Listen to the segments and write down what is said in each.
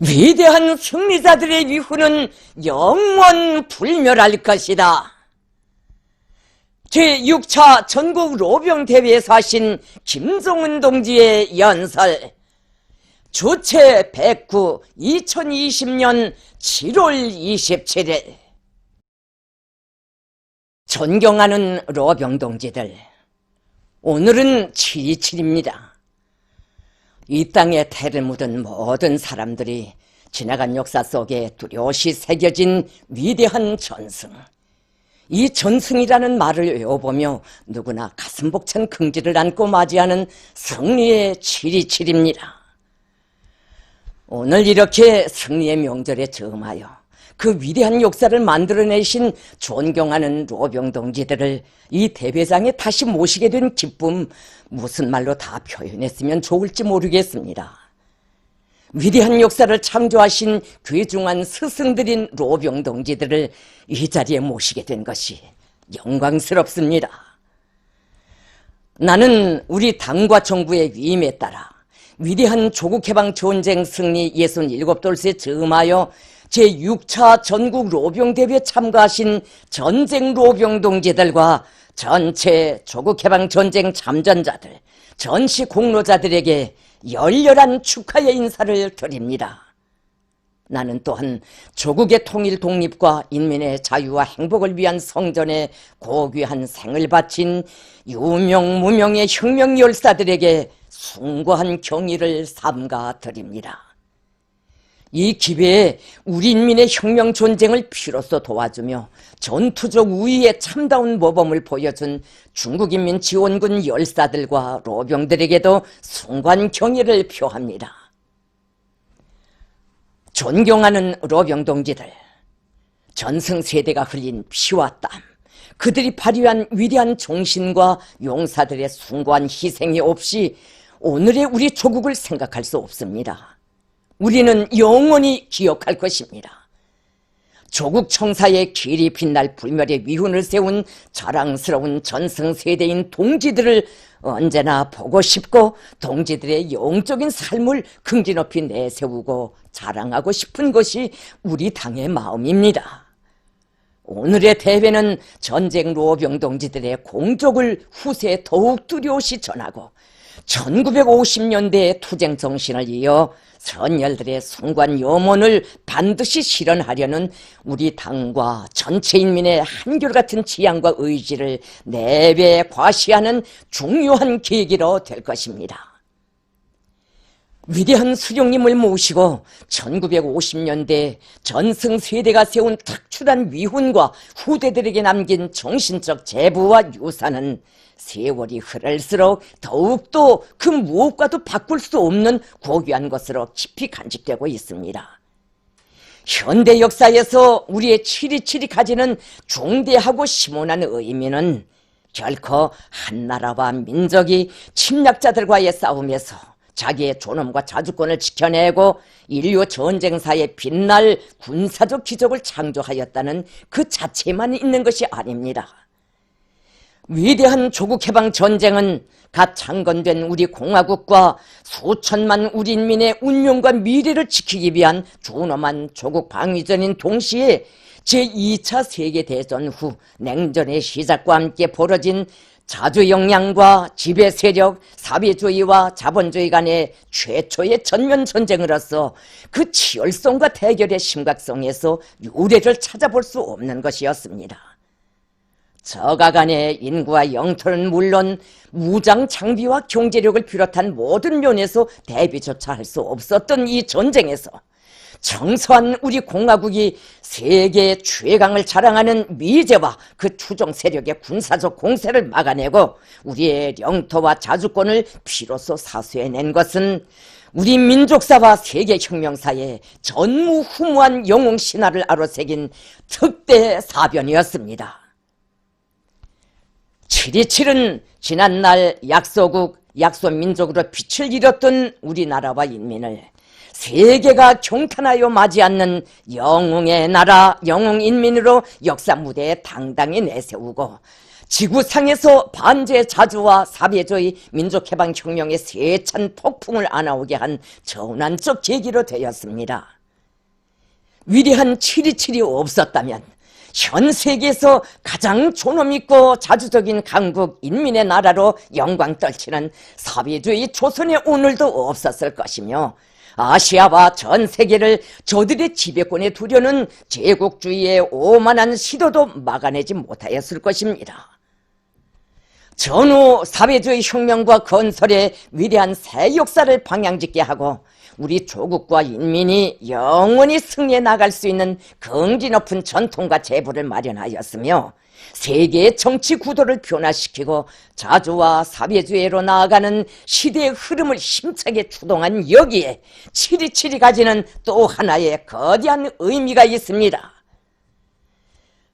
위대한 승리자들의 위후는 영원 불멸할 것이다. 제6차 전국 로병대회에서 하신 김종은 동지의 연설, 주체 109 2020년 7월 27일. 존경하는 로병동지들, 오늘은 7.27입니다. 이 땅에 태를 묻은 모든 사람들이 지나간 역사 속에 뚜렷이 새겨진 위대한 전승, 이 전승이라는 말을 외워보며 누구나 가슴 벅찬 긍지를 안고 맞이하는 승리의 7.27입니다. 오늘 이렇게 승리의 명절에 즈음하여 그 위대한 역사를 만들어내신 존경하는 로병동지들을 이 대회장에 다시 모시게 된 기쁨, 무슨 말로 다 표현했으면 좋을지 모르겠습니다. 위대한 역사를 창조하신 귀중한 스승들인 로병동지들을 이 자리에 모시게 된 것이 영광스럽습니다. 나는 우리 당과 정부의 위임에 따라 위대한 조국해방 전쟁 승리 67돌세 즈음하여 제6차 전국 로병대회에 참가하신 전쟁 로병동지들과 전체 조국해방 전쟁 참전자들, 전시 공로자들에게 열렬한 축하의 인사를 드립니다. 나는 또한 조국의 통일 독립과 인민의 자유와 행복을 위한 성전에 고귀한 생을 바친 유명 무명의 혁명 열사들에게 숭고한 경의를 삼가 드립니다. 이 기회에 우리 인민의 혁명 전쟁을 피로써 도와주며 전투적 우위에 참다운 모범을 보여준 중국인민지원군 열사들과 로병들에게도 숭고한 경의를 표합니다. 존경하는 로병동지들, 전승세대가 흘린 피와 땀, 그들이 발휘한 위대한 정신과 용사들의 숭고한 희생이 없이 오늘의 우리 조국을 생각할 수 없습니다. 우리는 영원히 기억할 것입니다. 조국 청사의 길이 빛날 불멸의 위훈을 세운 자랑스러운 전승세대인 동지들을 언제나 보고 싶고 동지들의 영적인 삶을 긍지 높이 내세우고 자랑하고 싶은 것이 우리 당의 마음입니다. 오늘의 대회는 전쟁 로병동지들의 공적을 후세에 더욱 뚜렷이 전하고 1950년대의 투쟁 정신을 이어 선열들의 숭고한 염원을 반드시 실현하려는 우리 당과 전체 인민의 한결같은 지향과 의지를 내외 과시하는 중요한 계기로 될 것입니다. 위대한 수령님을 모시고 1950년대 전승세대가 세운 특출한 위훈과 후대들에게 남긴 정신적 제부와 유산은 세월이 흐를수록 더욱더 그 무엇과도 바꿀 수 없는 고귀한 것으로 깊이 간직되고 있습니다. 현대 역사에서 우리의 7.27이 가지는 중대하고 심오한 의미는 결코 한 나라와 민족이 침략자들과의 싸움에서 자기의 존엄과 자주권을 지켜내고 인류 전쟁사에 빛날 군사적 기적을 창조하였다는 그 자체만 있는 것이 아닙니다. 위대한 조국해방 전쟁은 갓 창건된 우리 공화국과 수천만 우리 인민의 운명과 미래를 지키기 위한 존엄한 조국 방위전인 동시에 제2차 세계대전 후 냉전의 시작과 함께 벌어진 자주역량과 지배세력, 사회주의와 자본주의 간의 최초의 전면전쟁으로서 그 치열성과 대결의 심각성에서 유례를 찾아볼 수 없는 것이었습니다. 저가 간의 인구와 영토는 물론 무장 장비와 경제력을 비롯한 모든 면에서 대비조차 할 수 없었던 이 전쟁에서 청소한 우리 공화국이 세계 최강을 자랑하는 미제와 그 추종 세력의 군사적 공세를 막아내고 우리의 영토와 자주권을 비로소 사수해낸 것은 우리 민족사와 세계혁명사의 전무후무한 영웅신화를 아로새긴 특대 사변이었습니다. 7.27은 지난날 약소민족으로 빛을 잃었던 우리나라와 인민을 세계가 경탄하여 맞이 않는 영웅의 나라, 영웅인민으로 역사 무대에 당당히 내세우고 지구상에서 반제 자주와 사회주의 민족해방혁명의 세찬 폭풍을 안아오게 한 전환적 계기로 되었습니다. 위대한 7.27이 없었다면 현 세계에서 가장 존엄있고 자주적인 강국 인민의 나라로 영광 떨치는 사회주의 조선의 오늘도 없었을 것이며, 아시아와 전 세계를 저들의 지배권에 두려는 제국주의의 오만한 시도도 막아내지 못하였을 것입니다. 전후 사회주의 혁명과 건설의 위대한 새 역사를 방향짓게 하고 우리 조국과 인민이 영원히 승리해 나갈 수 있는 긍지 높은 전통과 제부를 마련하였으며, 세계의 정치 구도를 변화시키고 자주와 사회주의로 나아가는 시대의 흐름을 힘차게 추동한 여기에 7.27이 가지는 또 하나의 거대한 의미가 있습니다.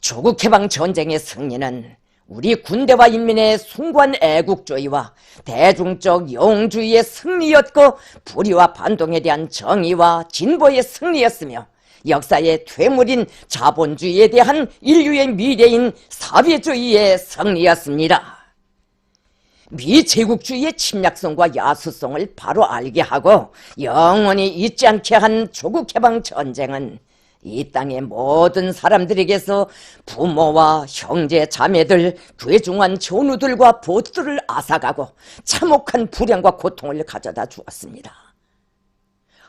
조국해방 전쟁의 승리는 우리 군대와 인민의 숭고한 애국주의와 대중적 영웅주의의 승리였고, 불의와 반동에 대한 정의와 진보의 승리였으며, 역사의 퇴물인 자본주의에 대한 인류의 미래인 사회주의의 승리였습니다. 미제국주의의 침략성과 야수성을 바로 알게 하고 영원히 잊지 않게 한 조국해방 전쟁은 이 땅의 모든 사람들에게서 부모와 형제 자매들, 괴중한 전우들과 보들을 앗아가고 참혹한 불행과 고통을 가져다 주었습니다.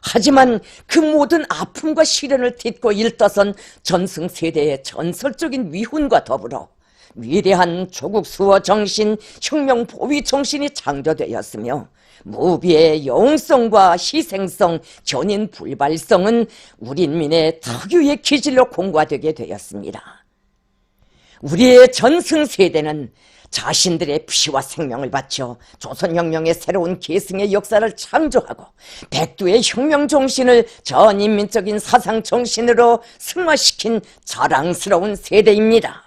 하지만 그 모든 아픔과 시련을 딛고 일떠선 전승세대의 전설적인 위훈과 더불어 위대한 조국 수호 정신, 혁명 보위 정신이 창조되었으며, 무비의 영웅성과 희생성, 견인 불발성은 우리 인민의 특유의 기질로 공과되게 되었습니다. 우리의 전승세대는 자신들의 피와 생명을 바쳐 조선혁명의 새로운 계승의 역사를 창조하고 백두의 혁명 정신을 전 인민적인 사상 정신으로 승화시킨 자랑스러운 세대입니다.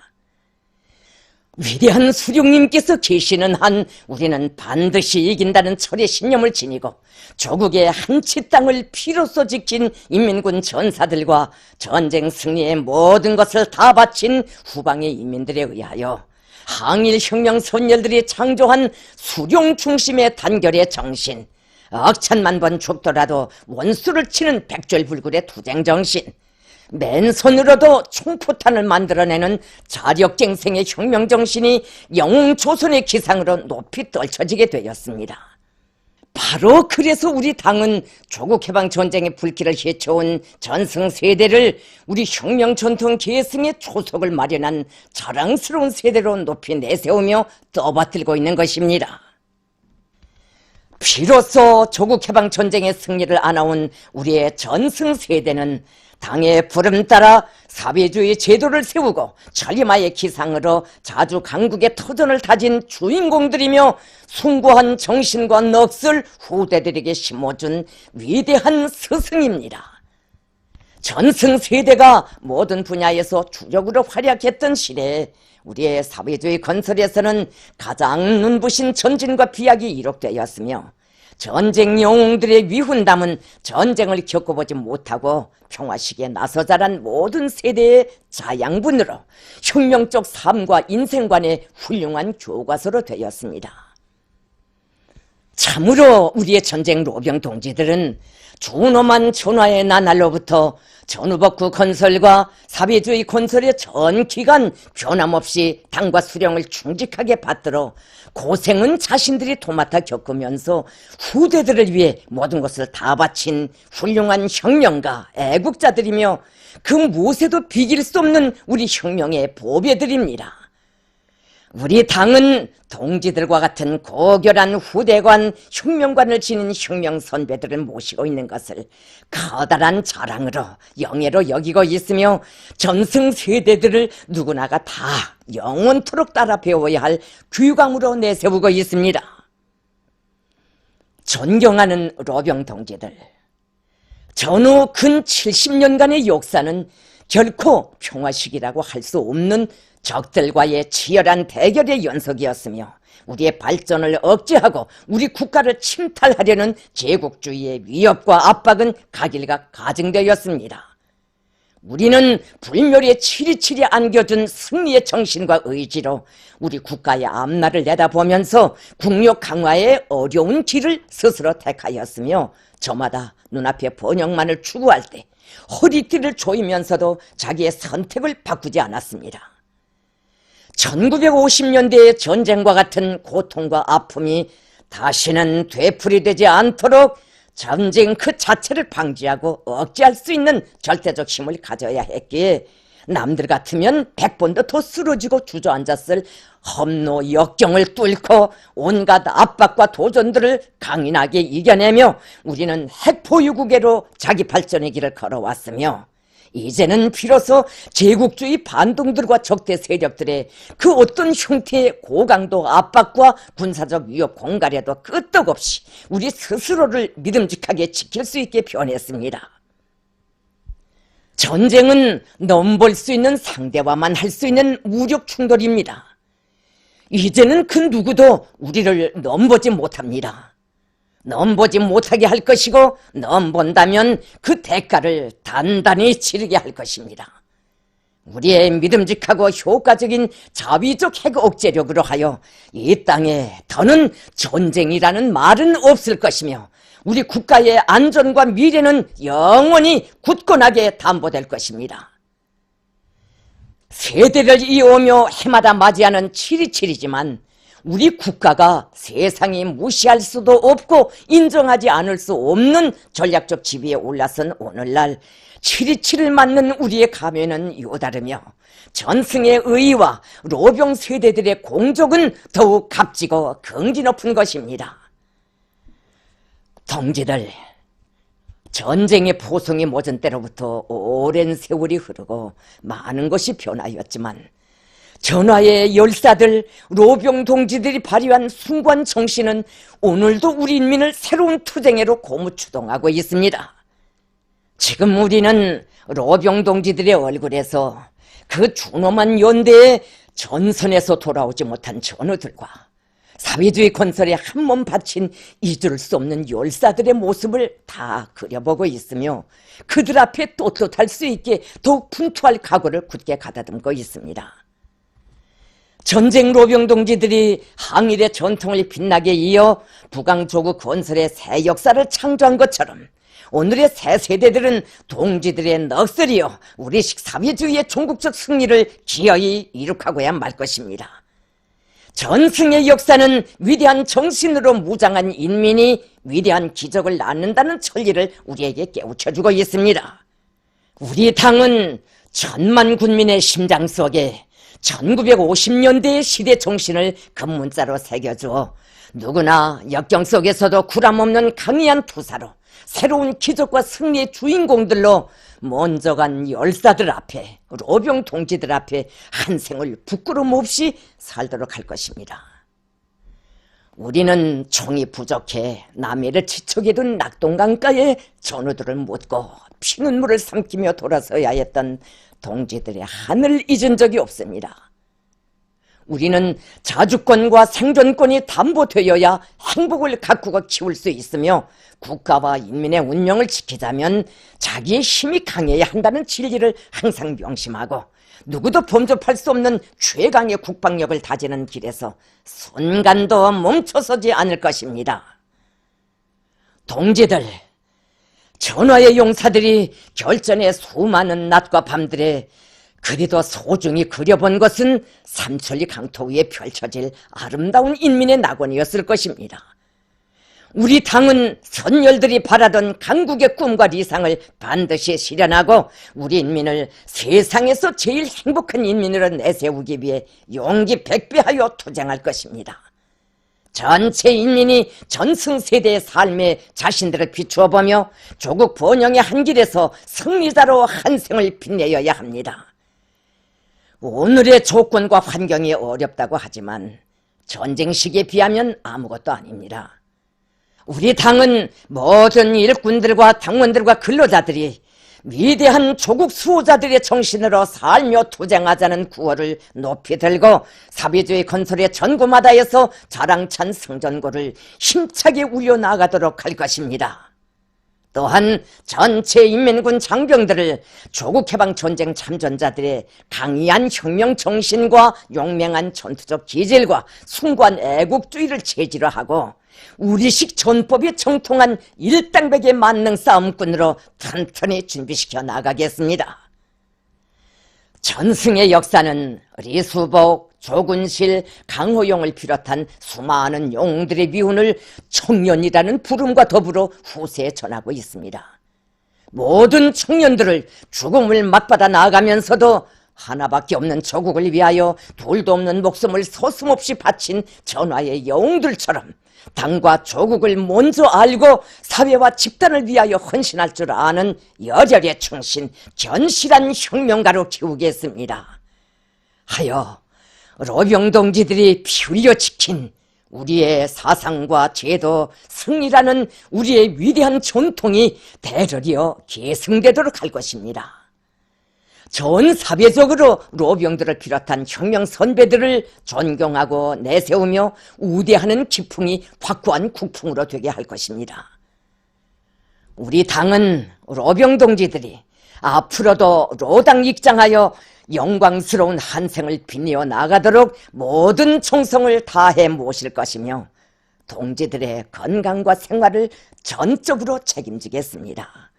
위대한 수령님께서 계시는 한 우리는 반드시 이긴다는 철의 신념을 지니고 조국의 한치 땅을 피로써 지킨 인민군 전사들과 전쟁 승리의 모든 것을 다 바친 후방의 인민들에 의하여 항일혁명 선열들이 창조한 수령 중심의 단결의 정신, 억천만 번 죽더라도 원수를 치는 백절불굴의 투쟁 정신, 맨손으로도 총포탄을 만들어내는 자력갱생의 혁명정신이 영웅조선의 기상으로 높이 떨쳐지게 되었습니다. 바로 그래서 우리 당은 조국해방전쟁의 불길을 헤쳐온 전승세대를 우리 혁명전통 계승의 초석을 마련한 자랑스러운 세대로 높이 내세우며 떠받들고 있는 것입니다. 비로소 조국해방전쟁의 승리를 안아온 우리의 전승세대는 당의 부름 따라 사회주의 제도를 세우고 천리마의 기상으로 자주 강국의 터전을 다진 주인공들이며 숭고한 정신과 넋을 후대들에게 심어준 위대한 스승입니다. 전승세대가 모든 분야에서 주력으로 활약했던 시대에 우리의 사회주의 건설에서는 가장 눈부신 전진과 비약이 이룩되었으며, 전쟁 영웅들의 위훈 담은 전쟁을 겪어보지 못하고 평화식에 나서 자란 모든 세대의 자양분으로 혁명적 삶과 인생관의 훌륭한 교과서로 되었습니다. 참으로 우리의 전쟁 로병 동지들은 존엄한 전화의 나날로부터 전후복구 건설과 사회주의 건설의 전 기간 변함없이 당과 수령을 충직하게 받들어 고생은 자신들이 도맡아 겪으면서 후대들을 위해 모든 것을 다 바친 훌륭한 혁명가, 애국자들이며 그 무엇에도 비길 수 없는 우리 혁명의 보배들입니다. 우리 당은 동지들과 같은 고결한 후대관, 혁명관을 지닌 혁명 선배들을 모시고 있는 것을 커다란 자랑으로 영예로 여기고 있으며, 전승 세대들을 누구나가 다 영원토록 따라 배워야 할 귀감으로 내세우고 있습니다. 존경하는 로병 동지들, 전후 근 70년간의 역사는 결코 평화식이라고 할 수 없는 적들과의 치열한 대결의 연속이었으며, 우리의 발전을 억제하고 우리 국가를 침탈하려는 제국주의의 위협과 압박은 각일각 가증되었습니다. 우리는 불멸의 치리치리 안겨준 승리의 정신과 의지로 우리 국가의 앞날을 내다보면서 국력 강화의 어려운 길을 스스로 택하였으며 저마다 눈앞의 번영만을 추구할 때 허리띠를 조이면서도 자기의 선택을 바꾸지 않았습니다. 1950년대의 전쟁과 같은 고통과 아픔이 다시는 되풀이되지 않도록 전쟁 그 자체를 방지하고 억제할 수 있는 절대적 힘을 가져야 했기에 남들 같으면 100번도 더 쓰러지고 주저앉았을 험노 역경을 뚫고 온갖 압박과 도전들을 강인하게 이겨내며 우리는 핵포유국으로 자기 발전의 길을 걸어왔으며 이제는 비로소 제국주의 반동들과 적대 세력들의 그 어떤 형태의 고강도 압박과 군사적 위협 공갈에도 끄떡없이 우리 스스로를 믿음직하게 지킬 수 있게 변했습니다. 전쟁은 넘볼 수 있는 상대와만 할 수 있는 무력 충돌입니다. 이제는 그 누구도 우리를 넘보지 못합니다. 넘보지 못하게 할 것이고 넘본다면 그 대가를 단단히 치르게 할 것입니다. 우리의 믿음직하고 효과적인 자위적 핵 억제력으로 하여 이 땅에 더는 전쟁이라는 말은 없을 것이며 우리 국가의 안전과 미래는 영원히 굳건하게 담보될 것입니다. 세대를 이어오며 해마다 맞이하는 치리치리지만 우리 국가가 세상이 무시할 수도 없고 인정하지 않을 수 없는 전략적 지위에 올라선 오늘날 치리치를 맞는 우리의 감회는 요다르며 전승의 의의와 로병 세대들의 공적은 더욱 값지고 긍지 높은 것입니다. 동지들, 전쟁의 포성이 멎은 때로부터 오랜 세월이 흐르고 많은 것이 변하였지만 전하의 열사들, 로병 동지들이 발휘한 숭고한 정신은 오늘도 우리 인민을 새로운 투쟁으로 고무추동하고 있습니다. 지금 우리는 로병 동지들의 얼굴에서 그 준엄한 연대의 전선에서 돌아오지 못한 전우들과 사회주의 건설에 한 몸 바친 잊을 수 없는 열사들의 모습을 다 그려보고 있으며 그들 앞에 떳떳할 수 있게 더욱 분투할 각오를 굳게 가다듬고 있습니다. 전쟁 로병 동지들이 항일의 전통을 빛나게 이어 북왕조국 건설의 새 역사를 창조한 것처럼 오늘의 새 세대들은 동지들의 넋을이어 우리식 사회주의의 종국적 승리를 기어이 이룩하고야 말 것입니다. 전승의 역사는 위대한 정신으로 무장한 인민이 위대한 기적을 낳는다는 천리를 우리에게 깨우쳐주고 있습니다. 우리 당은 천만 군민의 심장 속에 1950년대의 시대 정신을 금문자로 새겨주어 누구나 역경 속에서도 구람없는 강의한 투사로 새로운 기적과 승리의 주인공들로 먼저 간 열사들 앞에, 로병 동지들 앞에 한 생을 부끄럼 없이 살도록 할 것입니다. 우리는 총이 부족해 남해를 지척에 둔 낙동강가에 전우들을 묻고 피눈물을 삼키며 돌아서야 했던 동지들의 한을 잊은 적이 없습니다. 우리는 자주권과 생존권이 담보되어야 행복을 가꾸고 키울 수 있으며 국가와 인민의 운명을 지키자면 자기의 힘이 강해야 한다는 진리를 항상 명심하고 누구도 범접할 수 없는 최강의 국방력을 다지는 길에서 순간도 멈춰서지 않을 것입니다. 동지들, 전하의 용사들이 결전의 수많은 낮과 밤들에 그리도 소중히 그려본 것은 삼천리 강토 위에 펼쳐질 아름다운 인민의 낙원이었을 것입니다. 우리 당은 선열들이 바라던 강국의 꿈과理想을 반드시 실현하고 우리 인민을 세상에서 제일 행복한 인민으로 내세우기 위해 용기 백배하여 투쟁할 것입니다. 전체 인민이 전승세대의 삶에 자신들을 비추어 보며 조국 번영의 한 길에서 승리자로 한 생을 빛내어야 합니다. 오늘의 조건과 환경이 어렵다고 하지만 전쟁 시기에 비하면 아무것도 아닙니다. 우리 당은 모든 일꾼들과 당원들과 근로자들이 위대한 조국 수호자들의 정신으로 살며 투쟁하자는 구호를 높이 들고 사회주의 건설의 전구마다에서 자랑찬 승전고를 힘차게 울려나가도록 할 것입니다. 또한 전체 인민군 장병들을 조국해방 전쟁 참전자들의 강이한 혁명 정신과 용맹한 전투적 기질과 숭고한 애국주의를 체질화 하고 우리식 전법에 정통한 일당백의 만능 싸움꾼으로 튼튼히 준비시켜 나가겠습니다. 전승의 역사는 리수복, 조군실, 강호용을 비롯한 수많은 영웅들의 미운을 청년이라는 부름과 더불어 후세에 전하고 있습니다. 모든 청년들을 죽음을 맞받아 나아가면서도 하나밖에 없는 조국을 위하여 둘도 없는 목숨을 서슴없이 바친 전하의 영웅들처럼 당과 조국을 먼저 알고 사회와 집단을 위하여 헌신할 줄 아는 열혈의 충신, 견실한 혁명가로 키우겠습니다. 하여 로병 동지들이 피 흘려 지킨 우리의 사상과 제도, 승리라는 우리의 위대한 전통이 대러리어 계승되도록 할 것입니다. 전 사회적으로 로병들을 비롯한 혁명 선배들을 존경하고 내세우며 우대하는 기풍이 확고한 국풍으로 되게 할 것입니다. 우리 당은 로병 동지들이 앞으로도 로당 입장하여 영광스러운 한 생을 빛내어 나가도록 모든 충성을 다해 모실 것이며 동지들의 건강과 생활을 전적으로 책임지겠습니다.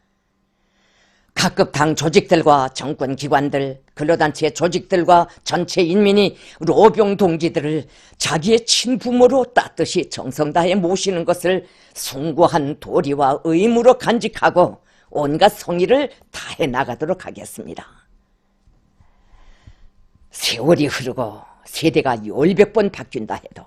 각급 당 조직들과 정권기관들, 근로단체 조직들과 전체 인민이 로병 동지들을 자기의 친부모로 따뜻이 정성 다해 모시는 것을 숭고한 도리와 의무로 간직하고 온갖 성의를 다해 나가도록 하겠습니다. 세월이 흐르고 세대가 10번 바뀐다 해도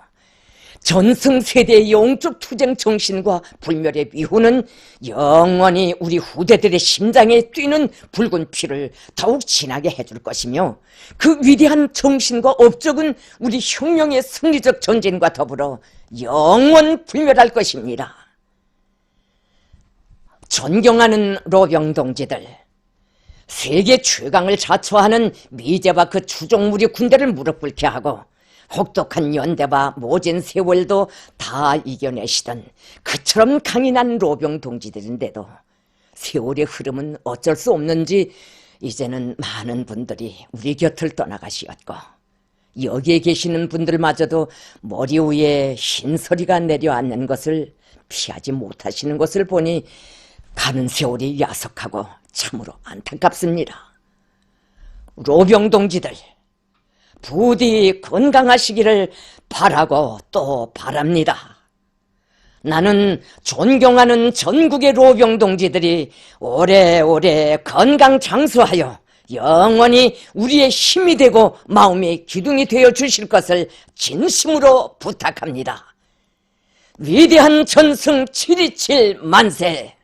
전승세대의 영적 투쟁 정신과 불멸의 미후는 영원히 우리 후대들의 심장에 뛰는 붉은 피를 더욱 진하게 해줄 것이며 그 위대한 정신과 업적은 우리 혁명의 승리적 전진과 더불어 영원 불멸할 것입니다. 존경하는 로병 동지들, 세계 최강을 자처하는 미제와 그 추종무리 군대를 무릎 꿇게 하고 혹독한 연대와 모진 세월도 다 이겨내시던 그처럼 강인한 로병 동지들인데도 세월의 흐름은 어쩔 수 없는지 이제는 많은 분들이 우리 곁을 떠나가시었고 여기에 계시는 분들마저도 머리 위에 흰 서리가 내려앉는 것을 피하지 못하시는 것을 보니 가는 세월이 야속하고 참으로 안타깝습니다. 로병 동지들, 부디 건강하시기를 바라고 또 바랍니다. 나는 존경하는 전국의 로병 동지들이 오래오래 건강 장수하여 영원히 우리의 힘이 되고 마음의 기둥이 되어 주실 것을 진심으로 부탁합니다. 위대한 전승 727 만세!